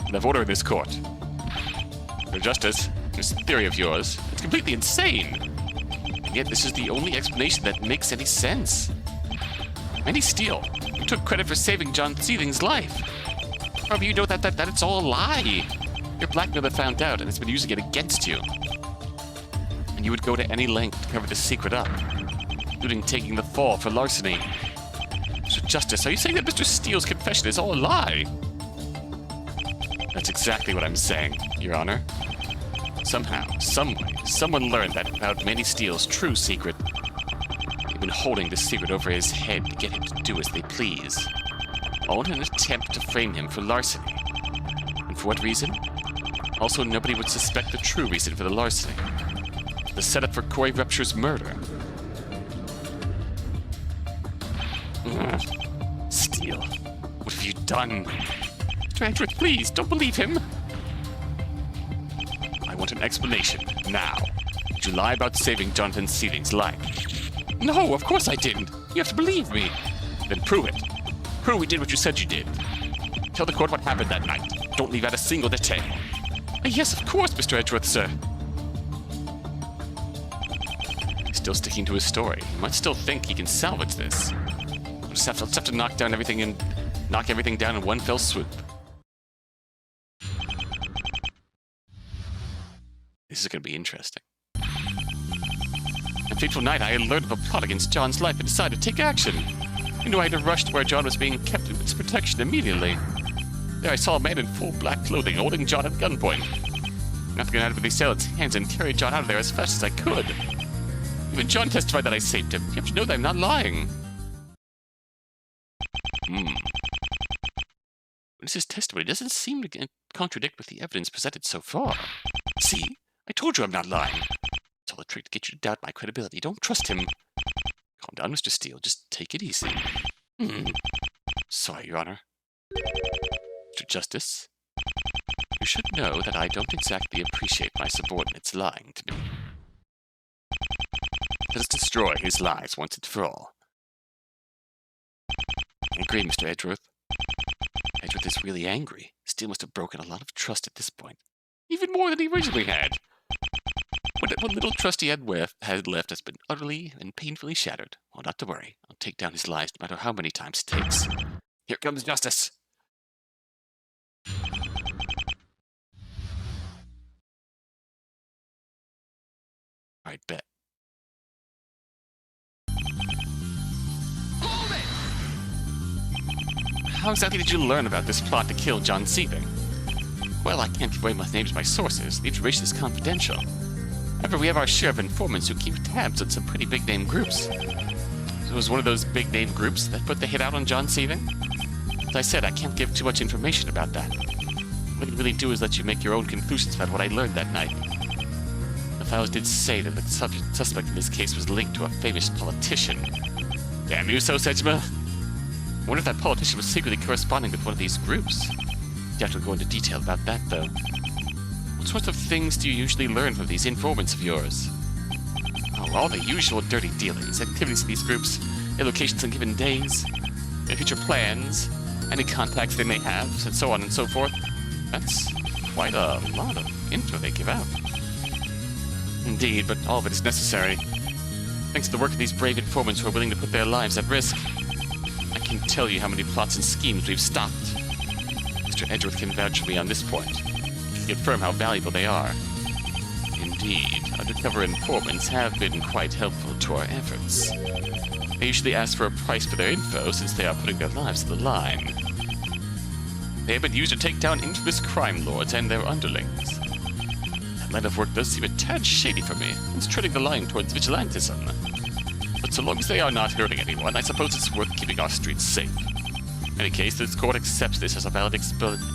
We have order in this court. Your Justice, this theory of yours, it's completely insane. And yet this is the only explanation that makes any sense. Manny Steele, you took credit for saving John Seething's life. However, you know that it's all a lie. Your blackmailer found out and has been using it against you. And you would go to any length to cover this secret up, including taking the fall for larceny. Mr. Justice, are you saying that Mr. Steele's confession is all a lie? That's exactly what I'm saying, Your Honor. Somehow, someway, someone learned that about Manny Steele's true secret. They've been holding this secret over his head to get him to do as they please. All in an attempt to frame him for larceny. And for what reason? Also, nobody would suspect the true reason for the larceny. The setup for Corey Rupture's murder. Steele, what have you done? Mr. Edgeworth, please, don't believe him. I want an explanation, now. Did you lie about saving Jonathan Seething's life? No, of course I didn't. You have to believe me. Then prove it. Prove we did what you said you did. Tell the court what happened that night. Don't leave out a single detail. Yes, of course, Mr. Edgeworth, sir. He's still sticking to his story. He might still think he can salvage this. Let's have to knock everything down in one fell swoop. This is going to be interesting. On fateful night, I learned of a plot against John's life and decided to take action. I knew I had to rush to where John was being kept in its protection immediately. There I saw a man in full black clothing holding John at gunpoint. Nothing out of the assailant's hands and carried John out of there as fast as I could. Even John testified that I saved him. You have to know that I'm not lying. His testimony doesn't seem to contradict with the evidence presented so far. See? I told you I'm not lying. It's all a trick to get you to doubt my credibility. Don't trust him. Calm down, Mr. Steele. Just take it easy. Sorry, Your Honor. Mr. Justice, you should know that I don't exactly appreciate my subordinates lying to me. Let us destroy his lies once and for all. I agree, Mr. Edgeworth. Edgeworth is really angry. Steele must have broken a lot of trust at this point. Even more than he originally had. What little trust he had left has been utterly and painfully shattered. Well, not to worry. I'll take down his lies no matter how many times it takes. Here comes justice. Alright, bet. How exactly did you learn about this plot to kill John Seething? Well, I can't give away my names to my sources. The information is confidential. However, we have our share of informants who keep tabs on some pretty big-name groups. So it was one of those big-name groups that put the hit out on John Seething? As I said, I can't give too much information about that. What I can really do is let you make your own conclusions about what I learned that night. The files did say that the suspect in this case was linked to a famous politician. Damn you, so Sejima. I wonder if that politician was secretly corresponding with one of these groups. You have to go into detail about that, though. What sorts of things do you usually learn from these informants of yours? Oh, all the usual dirty dealings, activities of these groups, their locations on given days, their future plans, any contacts they may have, and so on and so forth. That's quite a lot of info they give out. Indeed, but all of it is necessary. Thanks to the work of these brave informants who are willing to put their lives at risk, I can tell you how many plots and schemes we've stopped. Mr. Edgeworth can vouch for me on this point. He can confirm how valuable they are. Indeed, undercover informants have been quite helpful to our efforts. They usually ask for a price for their info since they are putting their lives on the line. They have been used to take down infamous crime lords and their underlings. That line of work does seem a tad shady for me. It's treading the line towards vigilantism. But so long as they are not hurting anyone, I suppose it's worth keeping our streets safe. In any case, this court accepts this as a valid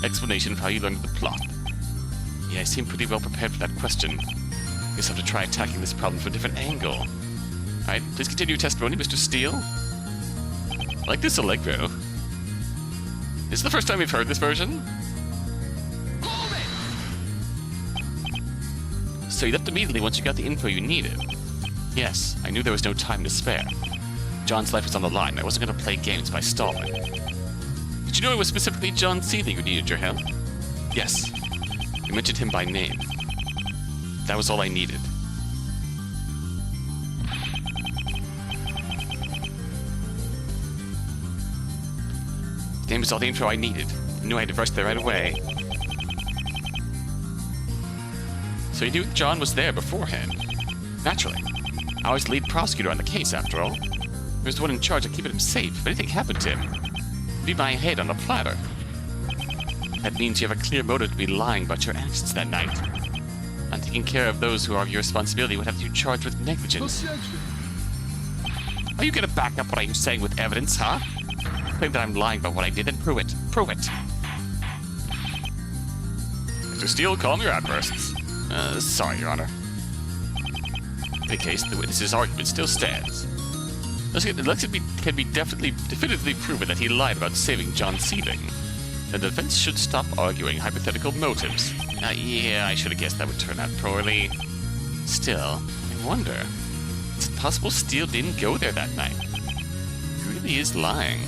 explanation for how you learned the plot. Yeah, I seem pretty well prepared for that question. Guess I'll have to try attacking this problem from a different angle. Alright, please continue your testimony, Mr. Steele. I like this Allegro. This is the first time we've heard this version. So you left immediately once you got the info you needed. Yes, I knew there was no time to spare. John's life was on the line. I wasn't going to play games by stalling. Did you know it was specifically John Seething who needed your help? Yes. You mentioned him by name. That was all I needed. His name was all the info I needed. I knew I had to rush there right away. So you knew John was there beforehand? Naturally. I was the lead prosecutor on the case, after all. I was the one in charge of keeping him safe. If anything happened to him, it'd be my head on a platter. That means you have a clear motive to be lying about your actions that night. And taking care of those who are your responsibility would have you charged with negligence. Are you gonna back up what I'm saying with evidence, huh? Claim that I'm lying about what I did, then prove it. Prove it! Mr. Steele, calm your outbursts. Sorry, Your Honor. In any case, the witness's argument still stands. Unless it can be definitively proven that he lied about saving John Seething, then the defense should stop arguing hypothetical motives. Yeah, I should have guessed that would turn out poorly. Still, I wonder, is it possible Steele didn't go there that night? He really is lying.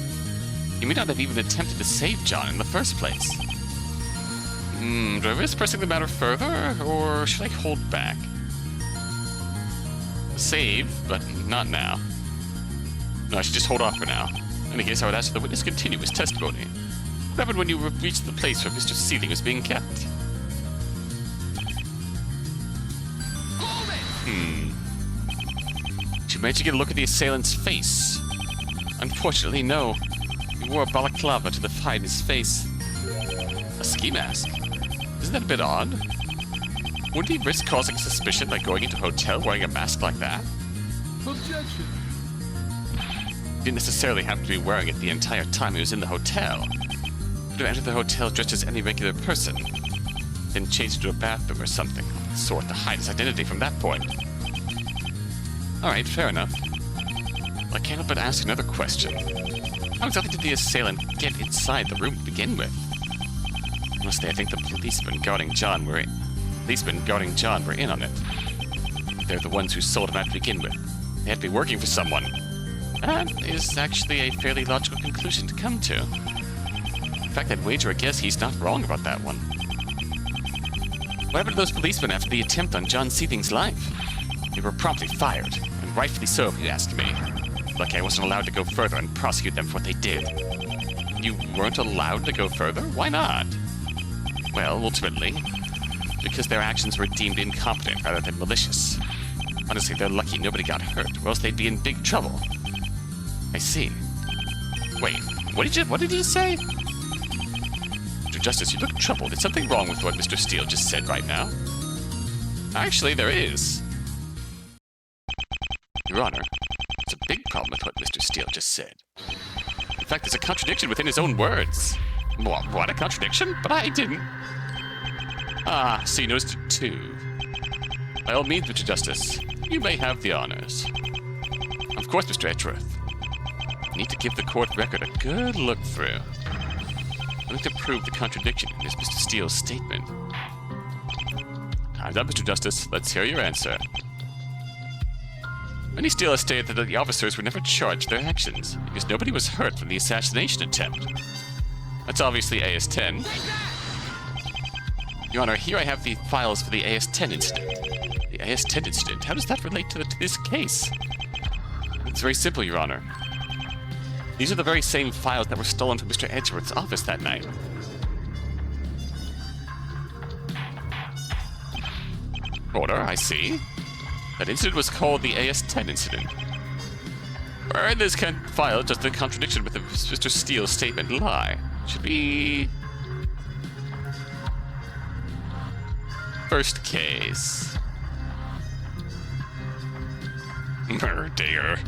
He may not have even attempted to save John in the first place. Do I risk pressing the matter further, or should I hold back? Save, but not now. No, I should just hold off for now. In any case, I would ask the witness continue his testimony. What happened when you reached the place where Mr. Seething was being kept? Did you manage to get a look at the assailant's face? Unfortunately, no. He wore a balaclava to hide his face. A ski mask? Isn't that a bit odd? Wouldn't he risk causing suspicion by going into a hotel wearing a mask like that? Objection. He didn't necessarily have to be wearing it the entire time he was in the hotel. He could have entered the hotel dressed as any regular person, then changed into a bathroom or something of the sort to hide his identity from that point. Alright, fair enough. Well, I can't help but ask another question. How exactly did the assailant get inside the room to begin with? Honestly, I think the policemen guarding John were in on it. They're the ones who sold him out to begin with. They had to be working for someone. That is actually a fairly logical conclusion to come to. In fact, I'd wager a guess he's not wrong about that one. What happened to those policemen after the attempt on John Seething's life? They were promptly fired, and rightfully so if you ask me. Lucky I wasn't allowed to go further and prosecute them for what they did. You weren't allowed to go further? Why not? Well, ultimately, because their actions were deemed incompetent rather than malicious. Honestly, they're lucky nobody got hurt, or else they'd be in big trouble. I see. Wait, what did you say? Mr. Justice, you look troubled. Is something wrong with what Mr. Steele just said right now? Actually, there is. Your Honor, it's a big problem with what Mr. Steele just said. In fact, there's a contradiction within his own words. What, a contradiction? But I didn't. Ah, so you noticed it too. By all means, Mr. Justice, you may have the honors. Of course, Mr. Edgeworth. need to give the court record a good look through. I need to prove the contradiction in Mr. Steele's statement. Time's up, Mr. Justice. Let's hear your answer. Many Steele has stated that the officers were never charged for their actions, because nobody was hurt from the assassination attempt. That's obviously AS-10. Your Honor, here I have the files for the AS-10 incident. The AS-10 incident? How does that relate to this case? It's very simple, Your Honor. These are the very same files that were stolen from Mr. Edgeworth's office that night. Order, I see. That incident was called the AS-10 incident. Where in this file does the contradiction with Mr. Steele's statement lie? Should be... First case. Murder.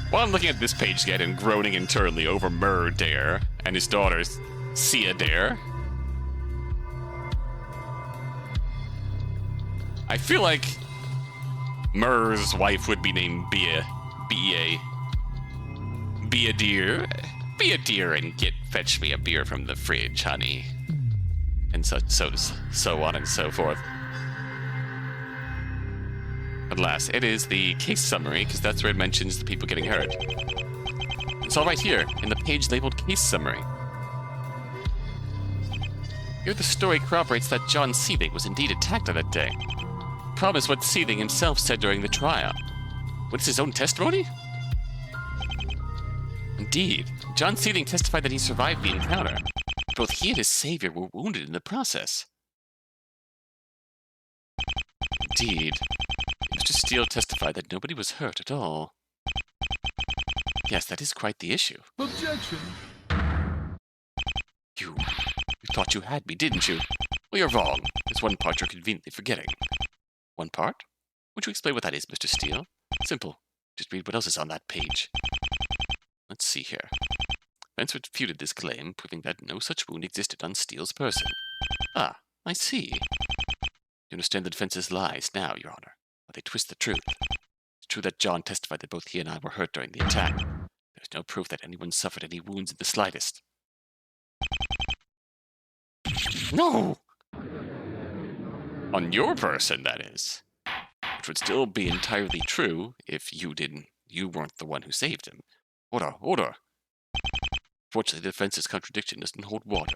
While I'm looking at this page again and groaning internally over Murder and his daughter, Sia Dare, I feel like Mur's wife would be named Bea. B-E-A. Be a dear. Be a dear and fetch me a beer from the fridge, honey. And so on and so forth. Alas, it is the case summary, because that's where it mentions the people getting hurt. It's all right here, in the page labeled Case Summary. Here the story corroborates that John Seething was indeed attacked on that day. Problem is what Seething himself said during the trial. What's his own testimony? Indeed, John Seething testified that he survived the encounter. Both he and his savior were wounded in the process. Indeed. Mr. Steele testified that nobody was hurt at all. Yes, that is quite the issue. Objection. You thought you had me, didn't you? Well, you're wrong. There's one part you're conveniently forgetting. One part? Would you explain what that is, Mr. Steele? Simple. Just read what else is on that page. Let's see here. Vance refuted this claim, proving that no such wound existed on Steele's person. Ah, I see. You understand the defense's lies now, Your Honor. But they twist the truth. It's true that John testified that both he and I were hurt during the attack. There's no proof that anyone suffered any wounds in the slightest. No! On your person, that is. Which would still be entirely true if you weren't the one who saved him. Order, order! Fortunately, the defense's contradiction doesn't hold water.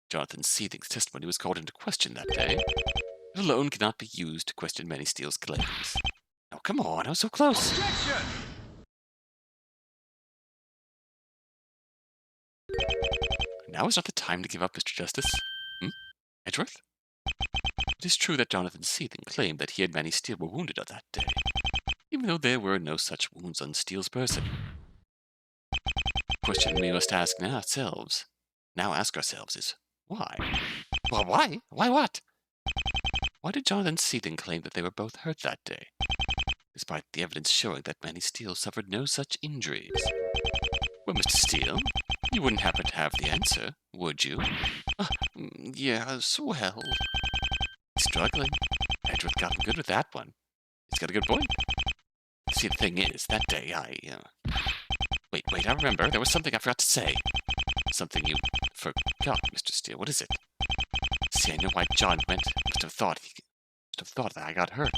Jonathan Seething's testimony was called into question that day. It alone cannot be used to question many Steele's claims. Now, come on, I was so close. Objection. Now is not the time to give up, Mr. Justice. Edgeworth? It is true that Jonathan Seething claimed that he and Manny Steele were wounded on that day, even though there were no such wounds on Steele's person. The question we must ask ourselves is, why? Well, why? Why what? Why did Jonathan Seething claim that they were both hurt that day, despite the evidence showing that Manny Steele suffered no such injuries? Well, Mr. Steele, you wouldn't happen to have the answer, would you? Yes, well... Struggling. Edgeworth got him good with that one. He's got a good point. See, the thing is, that day Wait, I remember. There was something I forgot to say. Something you forgot, Mr. Steele. What is it? See, I know why John must have thought that I got hurt.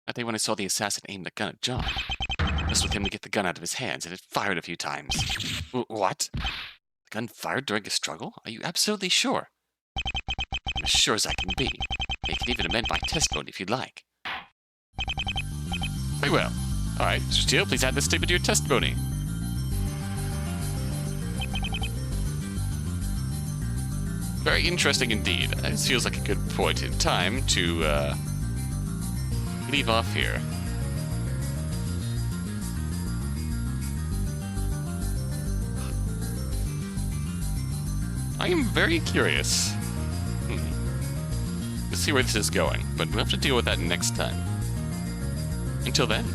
That day when I saw the assassin aim the gun at John, I messed with him to get the gun out of his hands, and it fired a few times. What? The gun fired during a struggle? Are you absolutely sure? I'm as sure as I can be. You can even amend my testimony if you'd like. Very well. All right, Mr. Steele, please add this statement to your testimony. Very interesting indeed. This feels like a good point in time to leave off here. I am very curious. Let's see where this is going, but we'll have to deal with that next time. Until then,